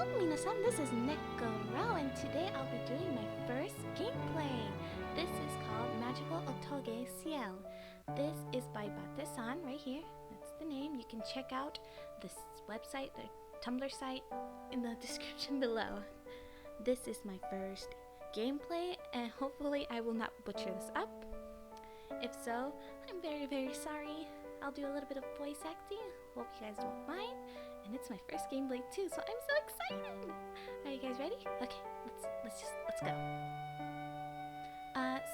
minna-san, this is Neko, and today I'll be doing my first gameplay. This is called Magical Otoge Ciel. This is by Batensan, right here. That's the name. You can check out this website, the Tumblr site, in the description below. This is my first gameplay, and hopefully I will not butcher this up. If so, I'm very sorry. I'll do a little bit of voice acting. Hope you guys don't mind. And it's my first gameplay too, so I'm so excited. Are you guys ready? Okay, let's go.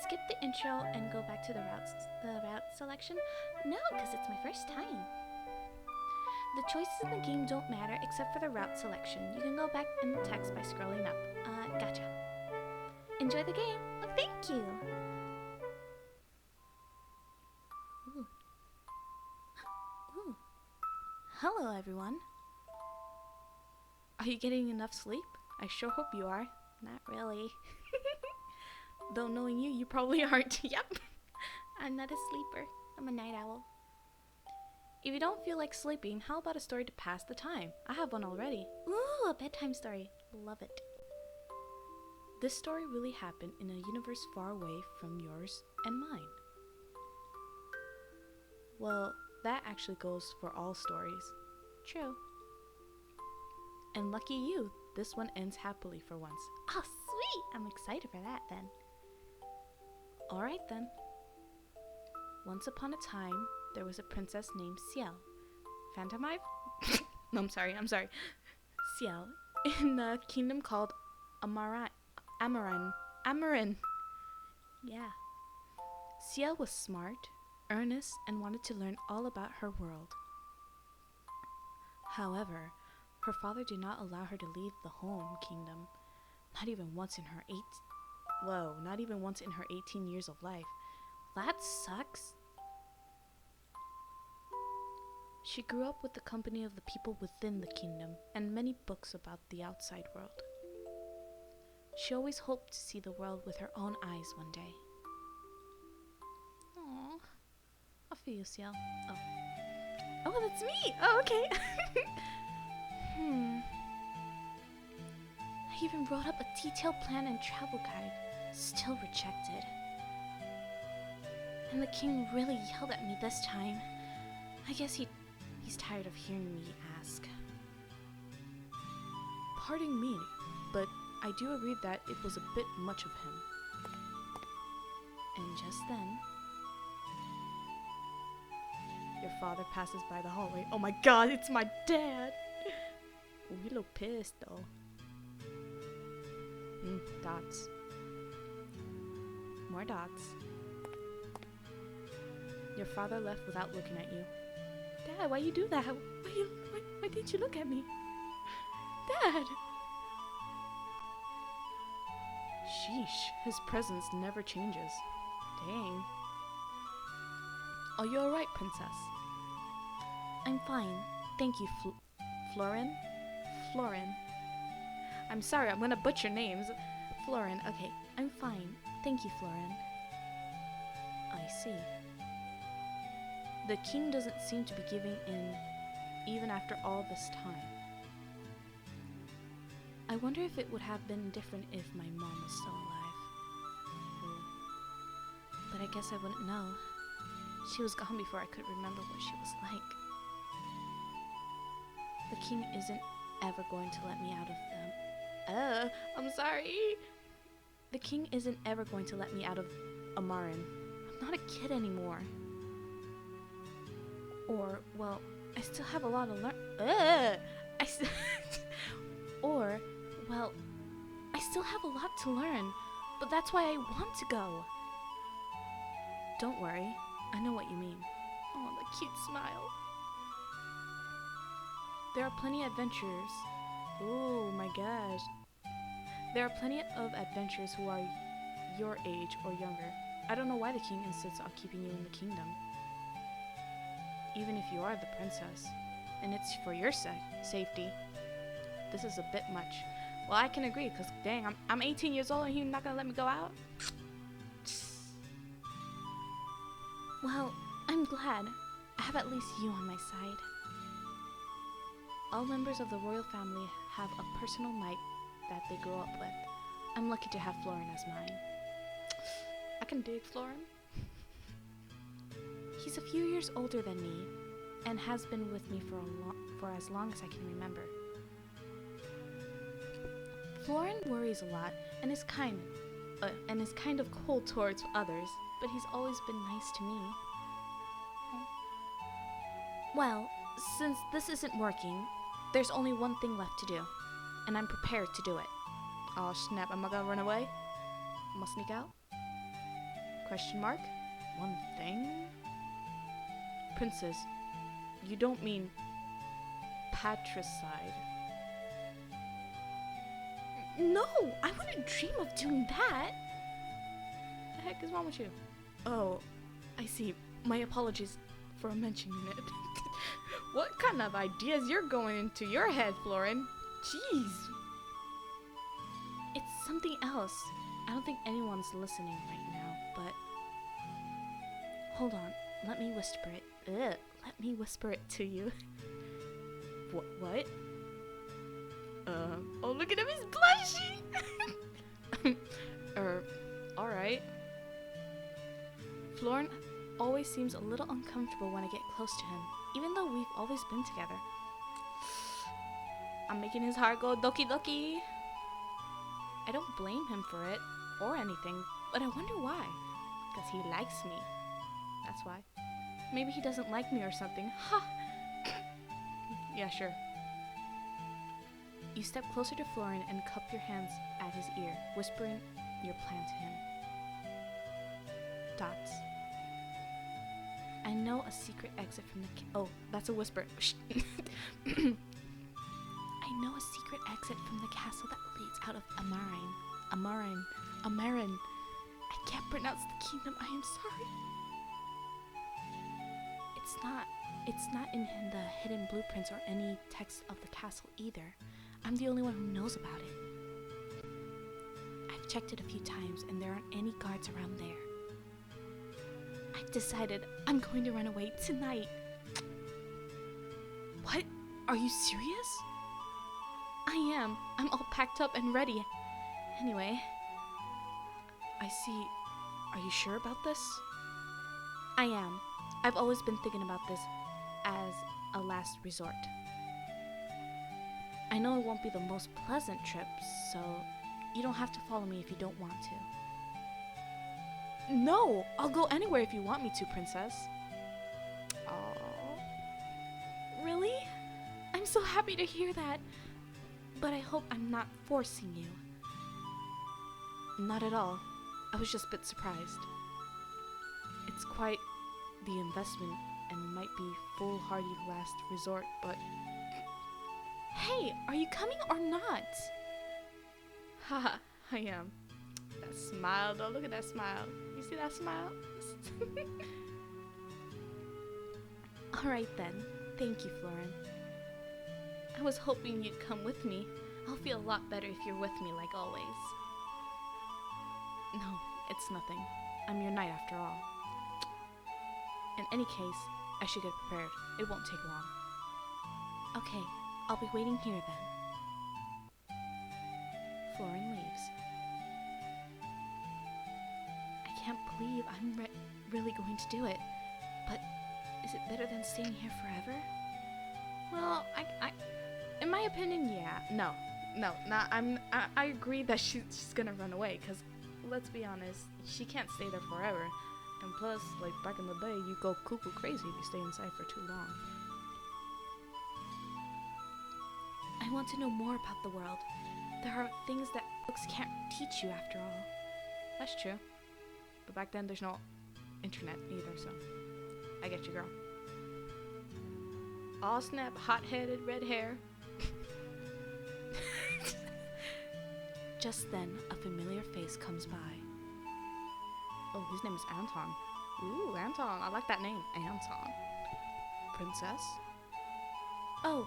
Skip the intro and go back to the route selection. No, because it's my first time. The choices in the game don't matter except for the route selection. You can go back in the text by scrolling up. Gotcha. Enjoy the game. Oh, thank you. Ooh. Ooh. Hello, everyone. Are you getting enough sleep? I sure hope you are. Not really. Though knowing you, you probably aren't. Yep. I'm not a sleeper. I'm a night owl. If you don't feel like sleeping, how about a story to pass the time? I have one already. Ooh, a bedtime story. Love it. This story really happened in a universe far away from yours and mine. Well, that actually goes for all stories. True. And lucky you, this one ends happily for once. Oh, sweet! I'm excited for that then. Alright then. Once upon a time, there was a princess named Ciel. Phantomive? No, I'm sorry. Ciel, in a kingdom called Amaran. Yeah. Ciel was smart, earnest, and wanted to learn all about her world. However, her father did not allow her to leave the home kingdom, not even once in her 18 years of life. That sucks. She grew up with the company of the people within the kingdom and many books about the outside world. She always hoped to see the world with her own eyes one day. Aww. I feel you, Ciel. Oh, that's me! Oh, okay. I even wrote up a detailed plan and travel guide. Still rejected. And the king really yelled at me this time. I guess he's tired of hearing me ask. Pardon me, but I do agree that it was a bit much of him. And just then, your father passes by the hallway. Oh my god, it's my dad! Ooh, he look pissed though. Dots. More dots. Your father left without looking at you. Dad, why you do that? Why didn't you look at me? Dad! Sheesh, his presence never changes. Dang. Are you alright, princess? I'm fine. Thank you, Florin? Florin. I'm sorry, I'm gonna butcher names. Florin, okay. I'm fine. Thank you, Florin. I see. The king doesn't seem to be giving in, even after all this time. I wonder if it would have been different if my mom was still alive. But I guess I wouldn't know. She was gone before I could remember what she was like. The king isn't ever going to let me out of them. I'm sorry. The king isn't ever going to let me out of Amaran. I'm not a kid anymore. Or, well, I still have a lot to learn. Or, well, I still have a lot to learn, but that's why I want to go. Don't worry, I know what you mean. Oh, the cute smile. There are plenty of adventurers. Oh my gosh. There are plenty of adventurers who are your age or younger. I don't know why the king insists on keeping you in the kingdom. Even if you are the princess, and it's for your safety. This is a bit much. Well, I can agree, because dang, I'm 18 years old and he's not gonna let me go out? Well, I'm glad. I have at least you on my side. All members of the royal family have a personal knight that they grew up with. I'm lucky to have Florin as mine. I can dig Florin. He's a few years older than me and has been with me for as long as I can remember. Florin worries a lot and is kind of cold towards others, but he's always been nice to me. Well, since this isn't working, there's only one thing left to do, and I'm prepared to do it. Oh snap, am I gonna run away? I'm gonna sneak out? Question mark? One thing? Princess, you don't mean patricide? No, I wouldn't dream of doing that. The heck is wrong with you? Oh, I see. My apologies for mentioning it. What kind of ideas you're going into your head, Florin? Jeez. It's something else. I don't think anyone's listening right now, but... Hold on. Let me whisper it. Let me whisper it to you. What? Oh, look at him, he's blushing! Alright. Florin always seems a little uncomfortable when I get close to him, even though we've always been together. I'm making his heart go doki doki. I don't blame him for it, or anything, but I wonder why. Because he likes me. That's why. Maybe he doesn't like me or something. Ha! Yeah, sure. You step closer to Florin and cup your hands at his ear, whispering your plan to him. Dots. I know a secret exit from the oh, that's a whisper. I know a secret exit from the castle that leads out of Amarin. I can't pronounce the kingdom, I am sorry. It's not in the hidden blueprints or any text of the castle either. I'm the only one who knows about it. I've checked it a few times and there aren't any guards around there. I've decided I'm going to run away tonight. What? Are you serious? I am. I'm all packed up and ready. Anyway. I see. Are you sure about this? I am. I've always been thinking about this as a last resort. I know it won't be the most pleasant trip, so you don't have to follow me if you don't want to. No! I'll go anywhere if you want me to, princess. Aww. Really? I'm so happy to hear that. But I hope I'm not forcing you. Not at all. I was just a bit surprised. It's quite the investment and might be foolhardy last resort, but... Hey, are you coming or not? Haha, I am. That smile though, look at that smile. You see that smile? Alright then, thank you, Florin. I was hoping you'd come with me. I'll feel a lot better if you're with me like always. No, it's nothing. I'm your knight after all. In any case, I should get prepared. It won't take long. Okay, I'll be waiting here then. Florin leaves. I can't believe I'm really going to do it. But is it better than staying here forever? Well, in my opinion, yeah. No, I agree that she's gonna run away, because let's be honest, she can't stay there forever. And plus, like back in the day, you go cuckoo crazy if you stay inside for too long. I want to know more about the world. There are things that books can't teach you after all. That's true. But back then, there's no internet either, so I get you, girl. All snap, hot-headed, red hair. Just then, a familiar face comes by. Oh, his name is Anton. Ooh, Anton. I like that name. Anton. Princess? Oh,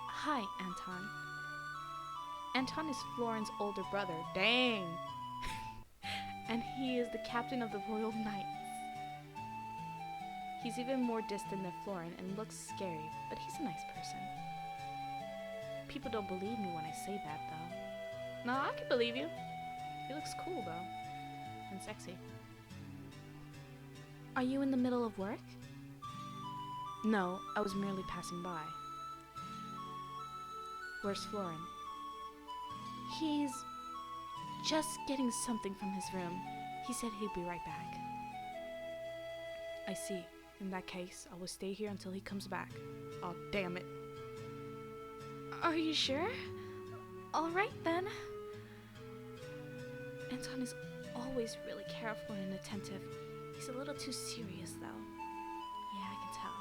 hi, Anton. Anton is Florin's older brother. Dang! And he is the captain of the Royal Knights. He's even more distant than Florin and looks scary, but he's a nice person. people don't believe me when I say that, though. No, I can believe you. He looks cool, though. And sexy. Are you in the middle of work? No, I was merely passing by. Where's Florin? He's just getting something from his room. He said he'd be right back. I see. In that case, I will stay here until he comes back. Oh, damn it. Are you sure? All right, then. Anton is always really careful and attentive. He's a little too serious, though. Yeah, I can tell.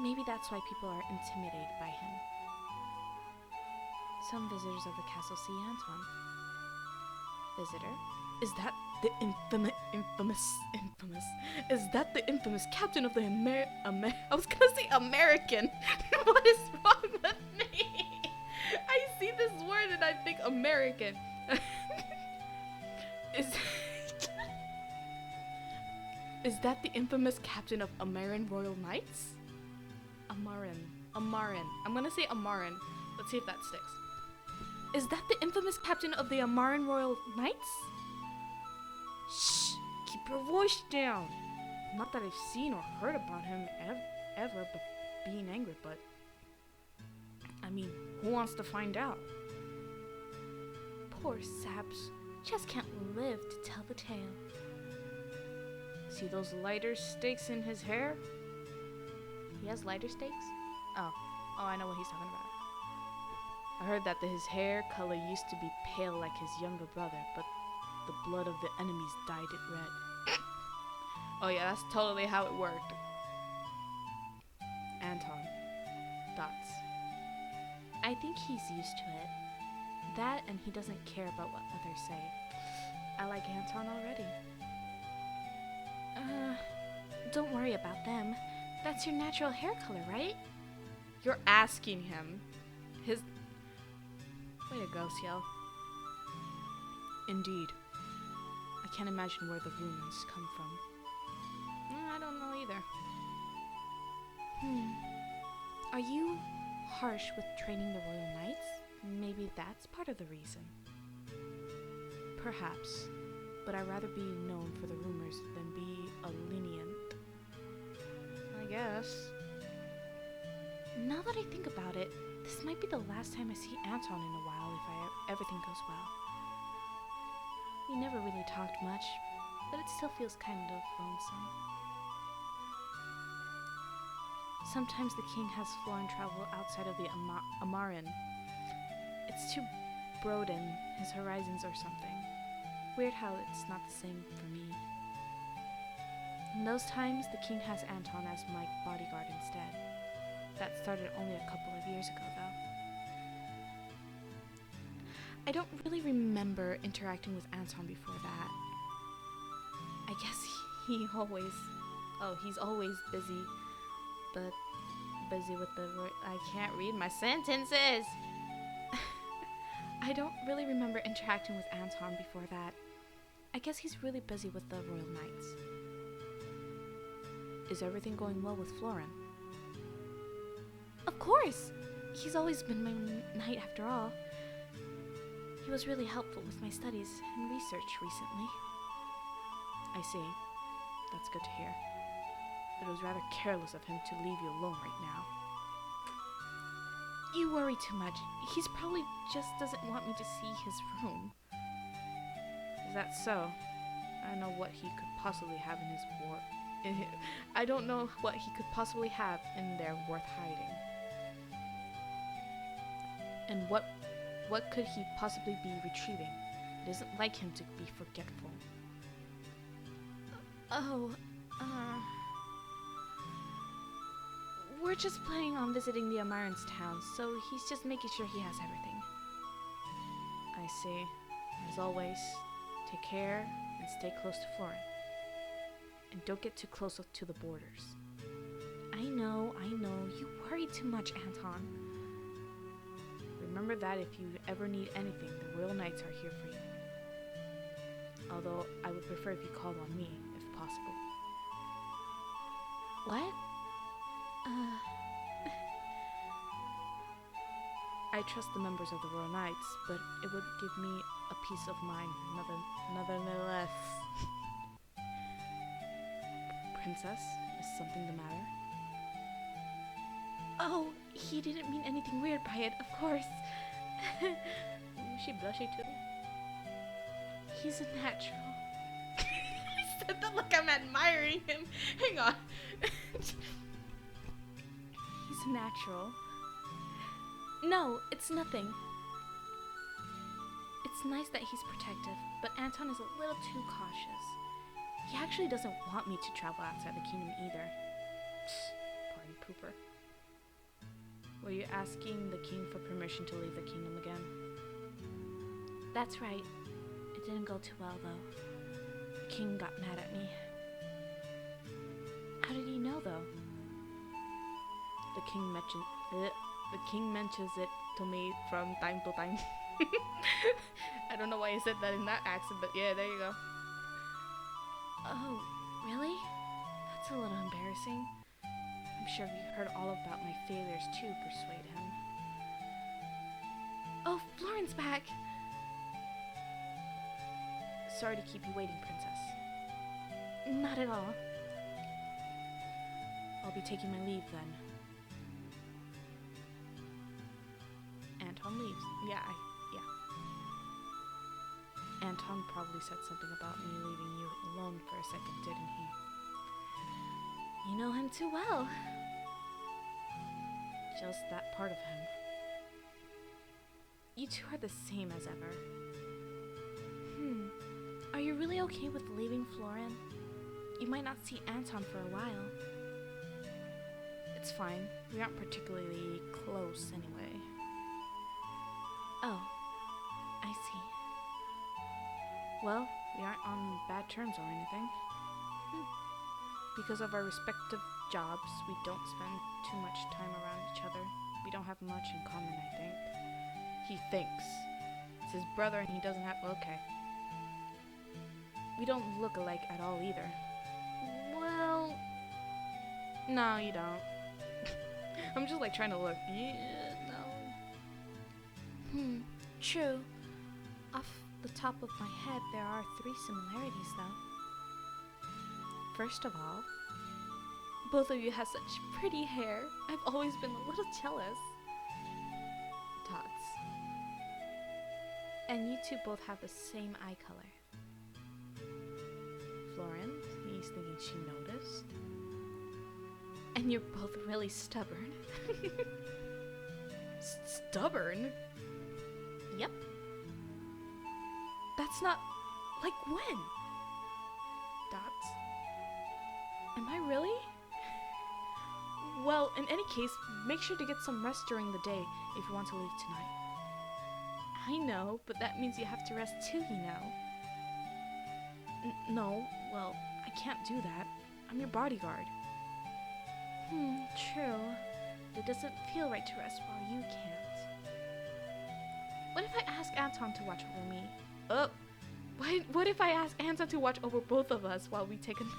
Maybe that's why people are intimidated by him. Some visitors of the castle see Anton. Visitor? Is that the infamous? Is that the infamous captain of the I was gonna say American. What is wrong with me? I see this word and I think American. Is that the infamous captain of Amaran Royal Knights? Amaran. I'm gonna say Amaran. Let's see if that sticks. Is that the infamous captain of the Amaran Royal Knights? Shh! Keep your voice down! Not that I've seen or heard about him ever, but being angry, but... I mean, who wants to find out? Poor Saps. Just can't live to tell the tale. See those lighter stakes in his hair? He has lighter stakes? Oh, I know what he's talking about. I heard that his hair color used to be pale like his younger brother, but the blood of the enemies dyed it red. Oh yeah, that's totally how it worked. Anton. Thoughts? I think he's used to it. That and he doesn't care about what others say. I like Anton already. Don't worry about them. That's your natural hair color, right? You're asking him. His... Way to go, Ciel. Indeed. I can't imagine where the ruins come from. I don't know either. Are you harsh with training the Royal Knights? Maybe that's part of the reason. Perhaps. But I'd rather be known for the rumors than be a lenient. I guess. Now that I think about it, this might be the last time I see Anton in a while if everything goes well. We never really talked much, but it still feels kind of lonesome. Sometimes the king has Florin travel outside of the Amaran. It's to broaden his horizons or something. Weird how it's not the same for me. In those times, the king has Anton as my bodyguard instead. That started only a couple of years ago, though. I don't really remember interacting with Anton before that. I guess he's always busy, but busy with I can't read my sentences. I don't really remember interacting with Anton before that. I guess he's really busy with the Royal Knights. Is everything going well with Florin? Of course! He's always been my knight after all. He was really helpful with my studies and research recently. I see. That's good to hear. It was rather careless of him to leave you alone right now. You worry too much. He's probably just doesn't want me to see his room. Is that so? I don't know what he could possibly have in his I don't know what he could possibly have in there worth hiding. And what could he possibly be retrieving? It isn't like him to be forgetful. We're just planning on visiting the Amaran's town, so he's just making sure he has everything. I see. As always, take care and stay close to Florin. And don't get too close to the borders. I know. You worry too much, Anton. Remember that if you ever need anything, the Royal Knights are here for you. Although, I would prefer if you called on me, if possible. What? I trust the members of the Royal Knights, but it would give me a peace of mind, nonetheless. Princess, is something the matter? Oh, he didn't mean anything weird by it, of course. Is she blushing too? He's a natural. I said that like I'm admiring him. Hang on. He's a natural. No, it's nothing. It's nice that he's protective, but Anton is a little too cautious. He actually doesn't want me to travel outside the kingdom either. Party pooper. Were you asking the king for permission to leave the kingdom again? That's right. It didn't go too well, though. The king got mad at me. How did he know, though? The king mentions it to me from time to time. I don't know why I said that in that accent, but yeah, there you go. Oh, really? That's a little embarrassing. I'm sure you heard all about my failures to persuade him. Oh, Floren's back! Sorry to keep you waiting, Princess. Not at all. I'll be taking my leave then. Anton leaves. Yeah. Anton probably said something about me leaving you alone for a second, didn't he? You know him too well. Just that part of him. You two are the same as ever. Are you really okay with leaving Floren? You might not see Anton for a while. It's fine. We aren't particularly close anyway. Oh, I see. Well, we aren't on bad terms or anything. Because of our respective jobs, we don't spend too much time around each other. We don't have much in common, I think. He thinks. It's his brother and he doesn't have... Okay. We don't look alike at all either. Well... No, you don't. I'm just like trying to look. Yeah, no. True. Off the top of my head, there are 3 similarities, though. First of all, both of you have such pretty hair. I've always been a little jealous. Tots. And you two both have the same eye color. Floren, he's thinking she noticed. And you're both really stubborn. Stubborn? Yep. That's not... Like when? Dots. Am I really? Well, in any case, make sure to get some rest during the day if you want to leave tonight. I know, but that means you have to rest too, you know. No, well, I can't do that. I'm your bodyguard. True. It doesn't feel right to rest while you can't. What if I ask Anton to watch over me? Oh, what if I ask Anton to watch over both of us while we take a nap?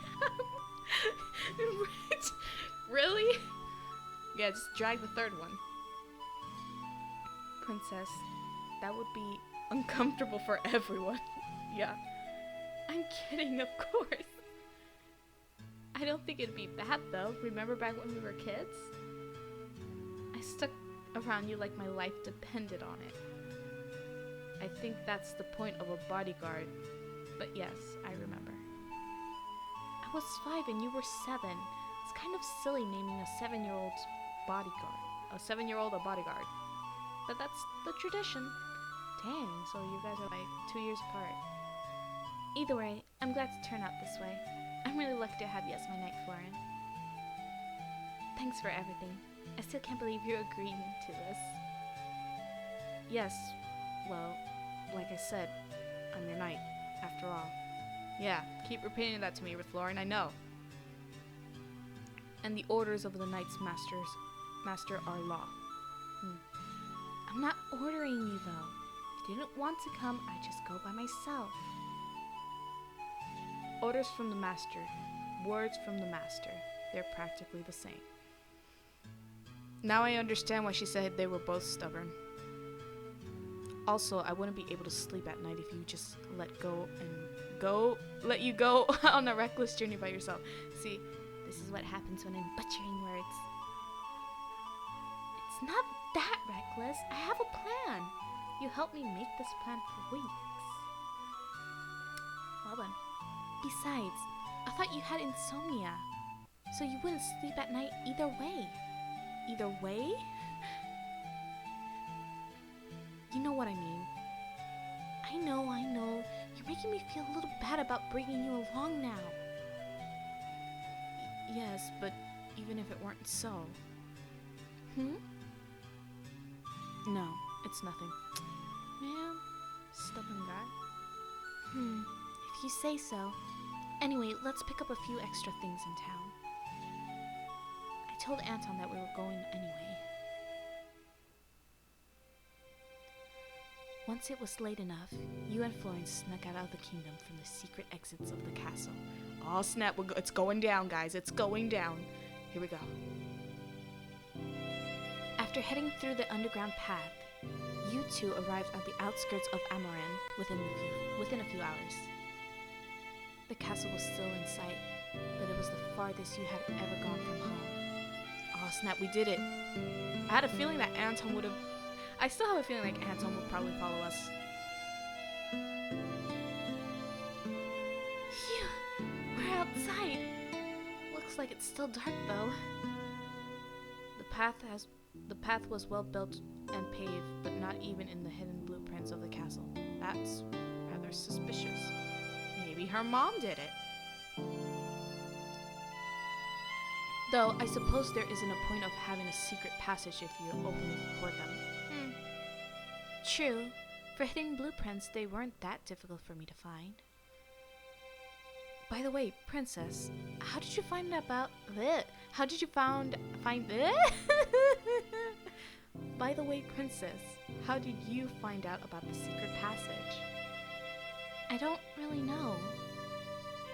Really? Yeah, just drag the third one. Princess, that would be uncomfortable for everyone. Yeah. I'm kidding, of course. I don't think it'd be bad though. Remember back when we were kids? I stuck around you like my life depended on it. I think that's the point of a bodyguard. But yes, I remember. I was 5 and you were 7. It's kind of silly naming a 7-year-old bodyguard. A 7-year-old a bodyguard. But that's the tradition. Dang, so you guys are like 2 years apart. Either way, I'm glad to turn out this way. I'm really lucky to have you as my knight, Floren. Thanks for everything. I still can't believe you're agreeing to this. Yes, well, like I said, I'm your knight, after all. Yeah, keep repeating that to me, Floren, I know. And the orders of the Knights Master are law. I'm not ordering you, though. If you didn't want to come, I just go by myself. Orders from the Master, words from the Master. They're practically the same. Now I understand why she said they were both stubborn. Also, I wouldn't be able to sleep at night if you just let you go on a reckless journey by yourself. See, this is what happens when I'm butchering words. It's not that reckless. I have a plan. You helped me make this plan for weeks. Well then. Besides, I thought you had insomnia, so you wouldn't sleep at night either way. Either way? You know what I mean. I know. You're making me feel a little bad about bringing you along now. Yes, but even if it weren't so. No, it's nothing. Man, Stubborn guy. if you say so. Anyway, let's pick up a few extra things in town. I told Anton that we were going anyway. Once it was late enough, you and Florence snuck out of the kingdom from the secret exits of the castle. Oh snap, it's going down, guys. It's going down. Here we go. After heading through the underground path, you two arrived at the outskirts of Amaran within a few hours. The castle was still in sight, but it was the farthest you had ever gone from home. Oh snap, we did it. I had a feeling that Anton would have... I still have a feeling like Anton would probably follow us. Phew, we're outside. Looks like it's still dark though. The path was well built and paved, but not even in the hidden blueprints of the castle. That's rather suspicious. Maybe her mom did it. Though I suppose there isn't a point of having a secret passage if you openly record them. True. For hidden blueprints, they weren't that difficult for me to find. By the way, Princess, How did you find about it? how did you find it? By the way, Princess, how did you find out about the secret passage? I don't really know.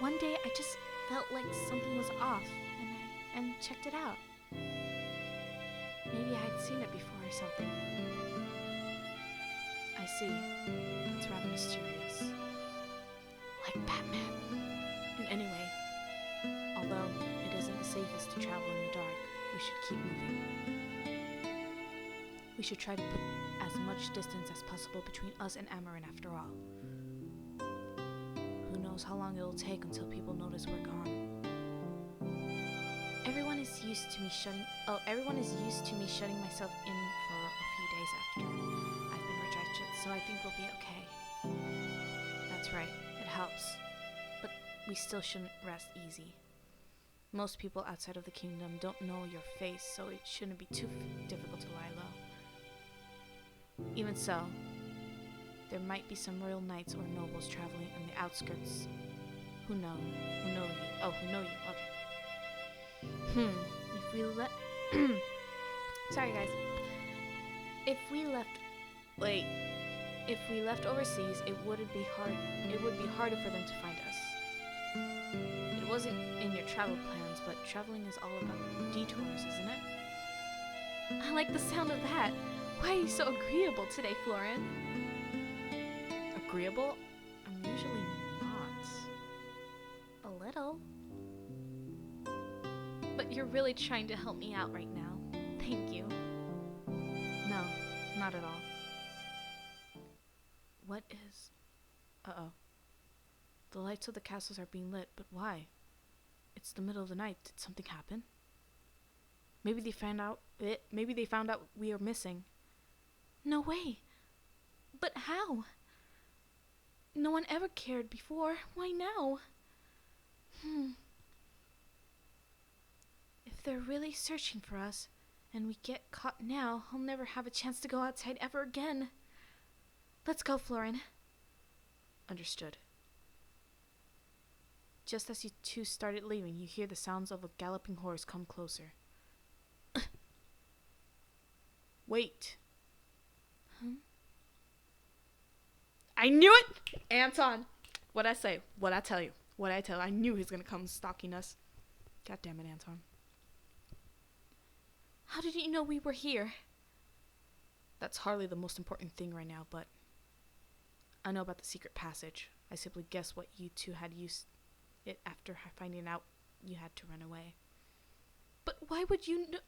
One day I just felt like something was off, and checked it out. Maybe I had seen it before or something. I see. It's rather mysterious. Like Batman. And anyway, although it isn't the safest to travel in the dark, we should keep moving. We should try to put as much distance as possible between us and Amaran after all. Who knows how long it'll take until people notice we're gone. Everyone is used to me shutting myself in for a few days after I've been rejected, so I think we'll be okay. That's right, it helps. But we still shouldn't rest easy. Most people outside of the kingdom don't know your face, so it shouldn't be too difficult to lie low. Even so, there might be some royal knights or nobles traveling in the outskirts who know you. Okay. If we let... Sorry, guys. If we left overseas, it would be harder for them to find us. It wasn't in your travel plans, but traveling is all about detours, isn't it? I like the sound of that. Why are you so agreeable today, Florin? Agreeable? I'm usually not. A little. But you're really trying to help me out right now. Thank you. No, not at all. What is... Uh-oh. The lights of the castles are being lit, but why? It's the middle of the night. Did something happen? Maybe they found out we are missing. No way. But how? No one ever cared before. Why now? If they're really searching for us, and we get caught now, I'll never have a chance to go outside ever again. Let's go, Florin. Understood. Just as you two started leaving, you hear the sounds of a galloping horse come closer. Wait. I knew it! Anton! What'd I say? What'd I tell you? What'd I tell you? I knew he was gonna come stalking us. God damn it, Anton. How did you know we were here? That's hardly the most important thing right now, but I know about the secret passage. I simply guessed what you two had used it after finding out you had to run away. But why would you know?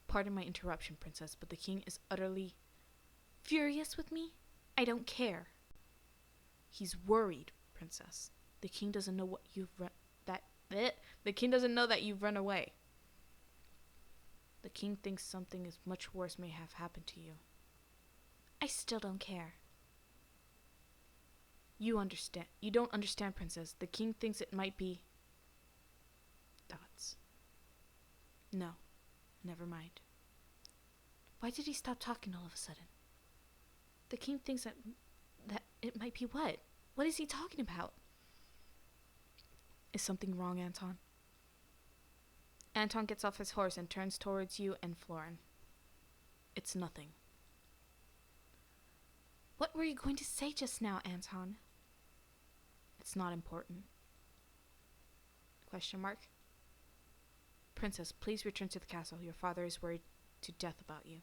Pardon my interruption, Princess, but the king is utterly furious with me. I don't care. He's worried, Princess. The king doesn't know what you've The king doesn't know that you've run away. The king thinks something is much worse may have happened to you. I still don't care. You don't understand, Princess. The king thinks it might be... Dots. No, never mind. Why did he stop talking all of a sudden? The king thinks that it might be what? What is he talking about? Is something wrong, Anton? Anton gets off his horse and turns towards you and Florin. It's nothing. What were you going to say just now, Anton? It's not important. Question mark? Princess, please return to the castle. Your father is worried to death about you.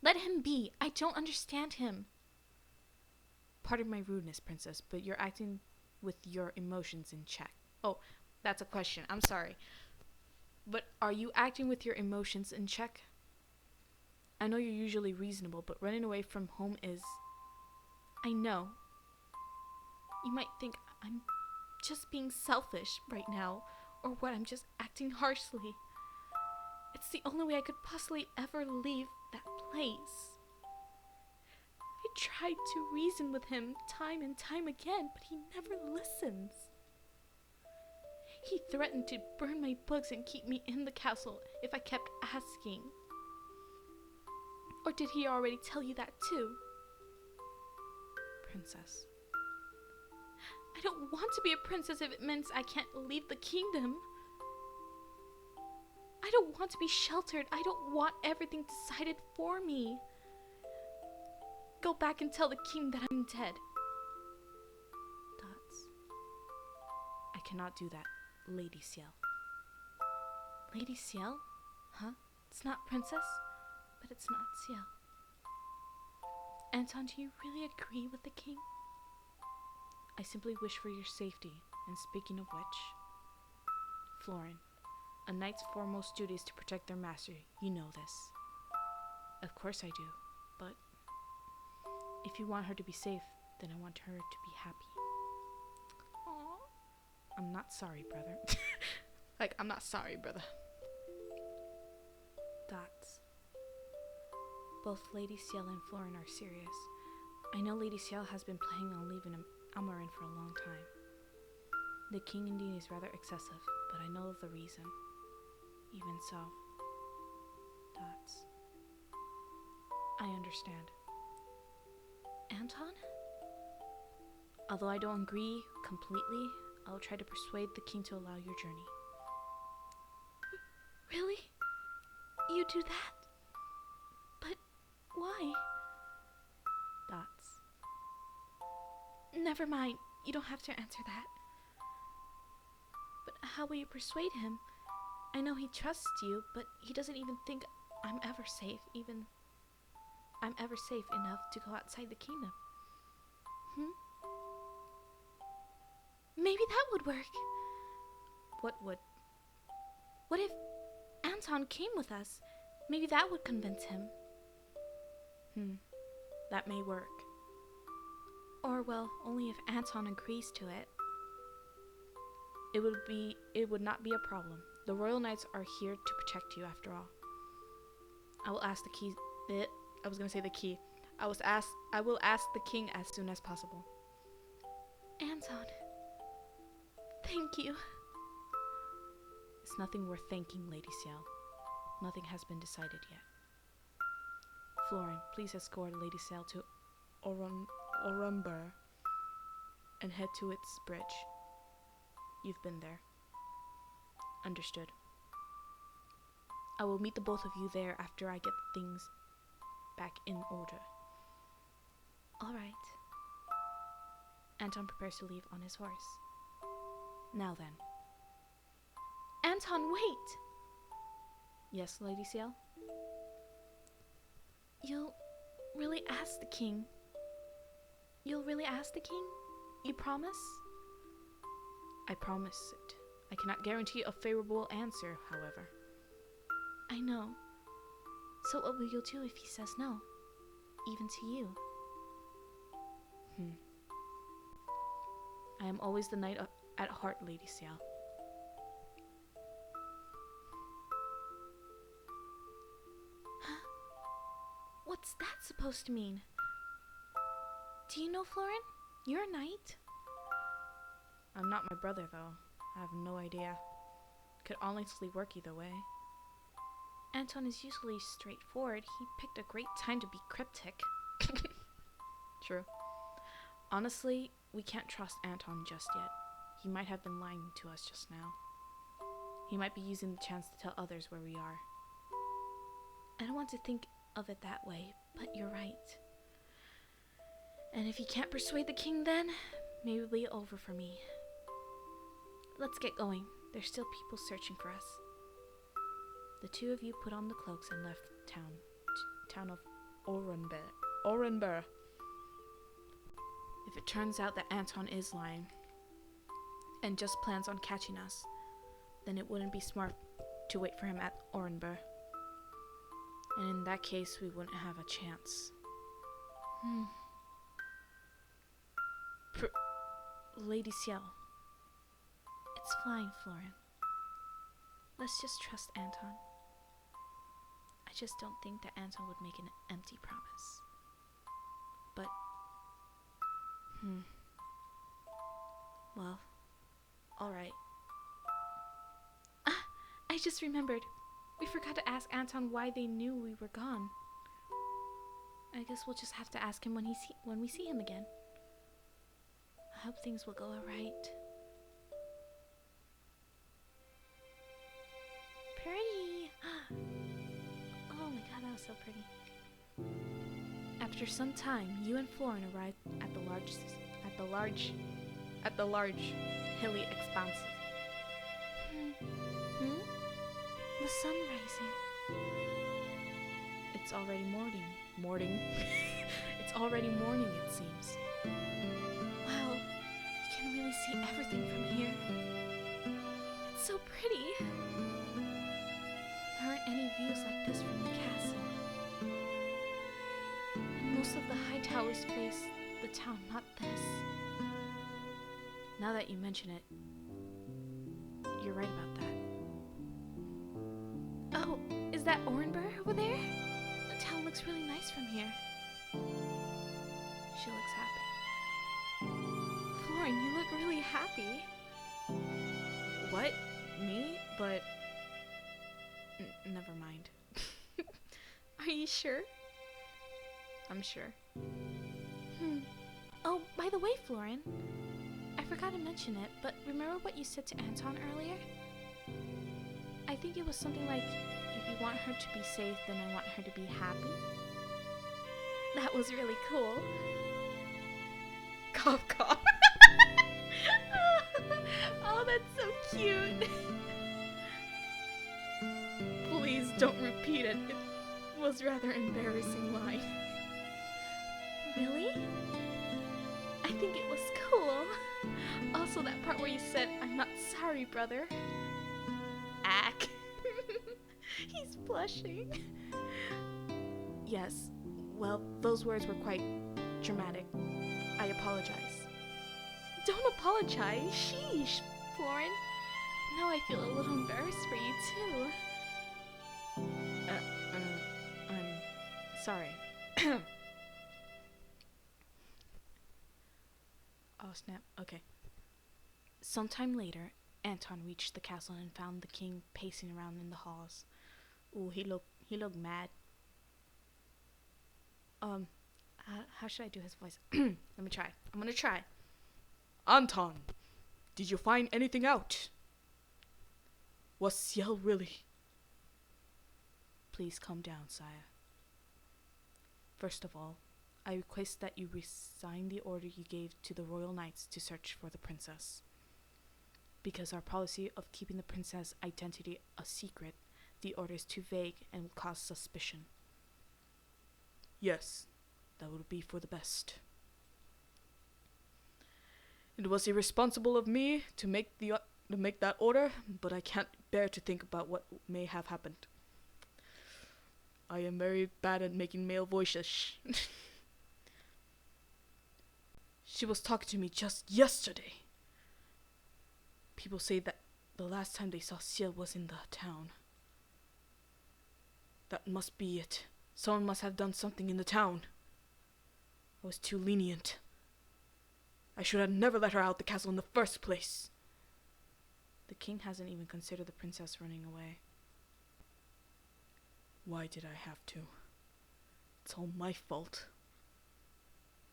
Let him be. I don't understand him. Pardon my rudeness, Princess, but you're acting with your emotions in check. Oh, that's a question. I'm sorry. But are you acting with your emotions in check? I know you're usually reasonable, but running away from home is... I know. You might think I'm just being selfish right now, or what, I'm just acting harshly. It's the only way I could possibly ever leave that place. I tried to reason with him time and time again, but he never listens. He threatened to burn my books and keep me in the castle if I kept asking. Or did he already tell you that too? Princess. I don't want to be a princess if it means I can't leave the kingdom. I don't want to be sheltered. I don't want everything decided for me. Go back and tell the king that I'm dead. Dots. I cannot do that, Lady Ciel. Lady Ciel? Huh? It's not princess, but it's not Ciel. Anton, do you really agree with the king? I simply wish for your safety, and speaking of which... Florin, a knight's foremost duty is to protect their master. You know this. Of course I do, but... if you want her to be safe, then I want her to be happy. Aww. I'm not sorry, brother. I'm not sorry, brother. Dots. Both Lady Ciel and Florin are serious. I know Lady Ciel has been planning on leaving Amarin for a long time. The king indeed is rather excessive, but I know of the reason. Even so. Dots. I understand. Anton? Although I don't agree completely, I'll try to persuade the king to allow your journey. Really? You do that? But why? Dots. Never mind. You don't have to answer that. But how will you persuade him? I know he trusts you, but he doesn't even think I'm ever safe enough to go outside the kingdom. Maybe that would work. What would? What if Anton came with us? Maybe that would convince him. That may work. Or, well, only if Anton agrees to it. It would not be a problem. The royal knights are here to protect you after all. I will ask the key. I was gonna say the key. I will ask the king as soon as possible. Anton. Thank you. It's nothing worth thanking, Lady Ciel. Nothing has been decided yet. Florin, please escort Lady Ciel to Orumber and head to its bridge. You've been there. Understood. I will meet the both of you there after I get things back in order. All right. Anton prepares to leave on his horse. Now then. Anton, wait! Yes, Lady Ciel? You'll really ask the king You'll really ask the king? You promise? I promise it. I cannot guarantee a favorable answer, however. I know. So what will you do if he says no? Even to you? I am always the knight at heart, Lady Ciel. What's that supposed to mean? Do you know, Florin? You're a knight? I'm not my brother, though. I have no idea. Could honestly work either way. Anton is usually straightforward. He picked a great time to be cryptic. True. Honestly, we can't trust Anton just yet. He might have been lying to us just now. He might be using the chance to tell others where we are. I don't want to think of it that way, but you're right. And if you can't persuade the king then, maybe it'll be over for me. Let's get going. There's still people searching for us. The two of you put on the cloaks and left town of Orenburg. If it turns out that Anton is lying and just plans on catching us, then it wouldn't be smart to wait for him at Orenburg. And in that case, we wouldn't have a chance. Lady Ciel. It's fine, Florin. Let's just trust Anton. I just don't think that Anton would make an empty promise. But, well, alright. I just remembered. We forgot to ask Anton why they knew we were gone. I guess we'll just have to ask him when we see him again. I hope things will go alright. Pretty! Oh my god, that was so pretty. After some time, you and Florin arrived at the large hilly expanse. The sun rising. It's already morning. It's already morning, it seems. Wow, you can really see everything from here. It's so pretty. There aren't any views like this from the castle. And most of the high towers face the town, not this. Now that you mention it, you're right about that. Oh, is that Orenburg over there? The town looks really nice from here. She looks happy. Florin, you look really happy. What? Me? But... never mind. Are you sure? I'm sure. Oh, by the way, Florin, I forgot to mention it, but remember what you said to Anton earlier? I think it was something like, if you want her to be safe, then I want her to be happy. That was really cool. Cough, cough. Oh, that's so cute. Please don't repeat it. It was rather embarrassing line. Really? I think it was cool. Also, that part where you said, "I'm not sorry, brother." Ack. He's blushing. Yes, well, those words were quite dramatic. I apologize. Don't apologize. Sheesh, Florin. Now I feel a little embarrassed for you, too. I'm sorry. Oh, snap. Okay. Sometime later, Anton reached the castle and found the king pacing around in the halls. Ooh, he looked mad. How should I do his voice? Let me try. I'm gonna try. Anton, did you find anything out? Was Ciel really? Please calm down, sire. First of all, I request that you resign the order you gave to the royal knights to search for the princess. Because our policy of keeping the princess' identity a secret, the order is too vague and will cause suspicion. Yes, that will be for the best. It was irresponsible of me to make that order, but I can't bear to think about what may have happened. I am very bad at making male voices. She was talking to me just yesterday. People say that the last time they saw Ciel was in the town. That must be it. Someone must have done something in the town. I was too lenient. I should have never let her out the castle in the first place. The king hasn't even considered the princess running away. Why did I have to? It's all my fault.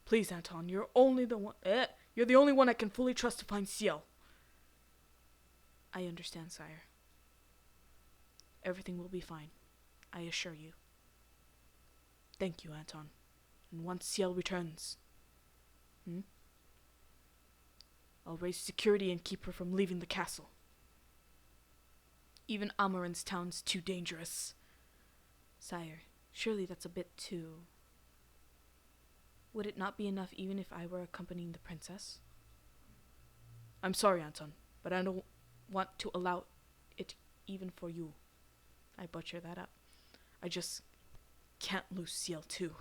Please, Anton, you're the only one I can fully trust to find Ciel. I understand, sire. Everything will be fine, I assure you. Thank you, Anton. And once Ciel returns, I'll raise security and keep her from leaving the castle. Even Amaran's town's too dangerous. Sire, surely that's a bit too... Would it not be enough even if I were accompanying the princess? I'm sorry, Anton, but I don't want to allow it even for you. I butcher that up. I just can't lose Ciel too.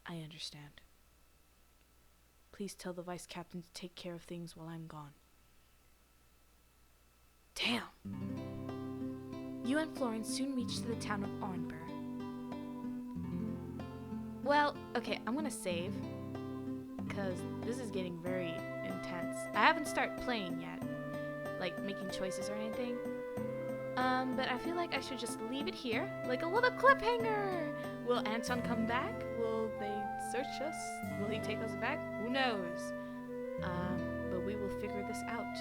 I understand. Please tell the vice captain to take care of things while I'm gone. Damn! You and Florence soon reached the town of Ornbur. Well, okay, I'm gonna save, because this is getting very intense. I haven't started playing yet, like making choices or anything. But I feel like I should just leave it here, like a little cliffhanger. Will Anton come back? Will they search us? Will he take us back? Who knows? But we will figure this out,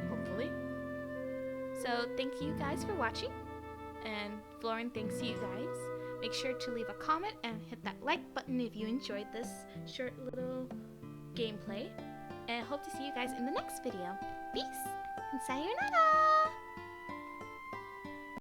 hopefully. So thank you guys for watching, and Florin thanks you guys. Make sure to leave a comment and hit that like button if you enjoyed this short little gameplay. And I hope to see you guys in the next video. Peace and sayonara!